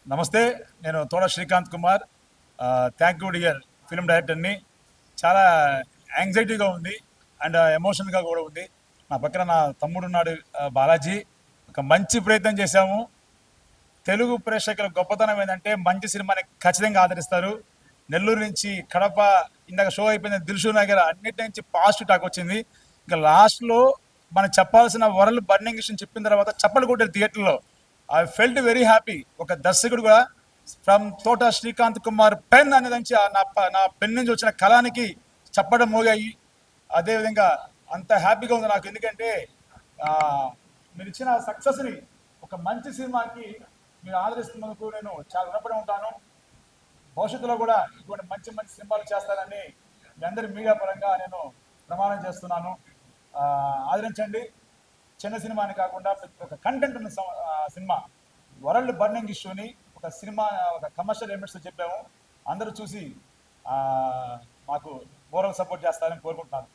నమస్తే. నేను తోడ Srikanth Kumar. Thank you dear film డైరెక్టర్ని. చాలా యాంగ్జైటీగా ఉంది అండ్ ఎమోషనల్గా కూడా ఉంది. నా పక్కన నా తమ్ముడు ఉన్నాడు, బాలాజీ. ఒక మంచి ప్రయత్నం చేశాము. తెలుగు ప్రేక్షకుల గొప్పతనం ఏంటంటే మంచి సినిమాని ఖచ్చితంగా ఆదరిస్తారు. నెల్లూరు నుంచి కడప, ఇందాక షో అయిపోయింది, దిల్షు నగర్, అన్నిటి నుంచి పాజిటివ్ టాక్ వచ్చింది. ఇంకా లాస్ట్లో మనం చెప్పాల్సిన వరల్డ్ బర్నింగ్ విషయం చెప్పిన తర్వాత చప్పలు కొట్టారు థియేటర్లో. I felt very happy. ఒక దర్శకుడుగా ఫ్రమ్ తోట శ్రీకాంత్ కుమార్ పెన్ అనేది నుంచి నా పెన్ నుంచి వచ్చిన కళానికి చప్పడం మోగాయి. అదేవిధంగా అంత హ్యాపీగా ఉంది నాకు. ఎందుకంటే ఆ, మీరు ఇచ్చిన సక్సెస్ని, ఒక మంచి సినిమాకి మీరు ఆదరిస్తున్నందుకు నేను చాలా రుణపడి ఉంటాను. భవిష్యత్తులో కూడా ఇటువంటి మంచి మంచి సినిమాలు చేస్తానని మీ అందరి మీడియా పరంగా నేను ప్రమాణం చేస్తున్నాను. ఆదరించండి. చిన్న సినిమా అని కాకుండా ఒక కంటెంట్ ఉన్న సినిమా, వరల్డ్ బర్నింగ్ ఇష్యూని ఒక సినిమా, ఒక కమర్షియల్ ఎలిమెంట్స్తో చెప్పాము. అందరూ చూసి మాకు మోరల్ సపోర్ట్ చేస్తారని కోరుకుంటున్నాను.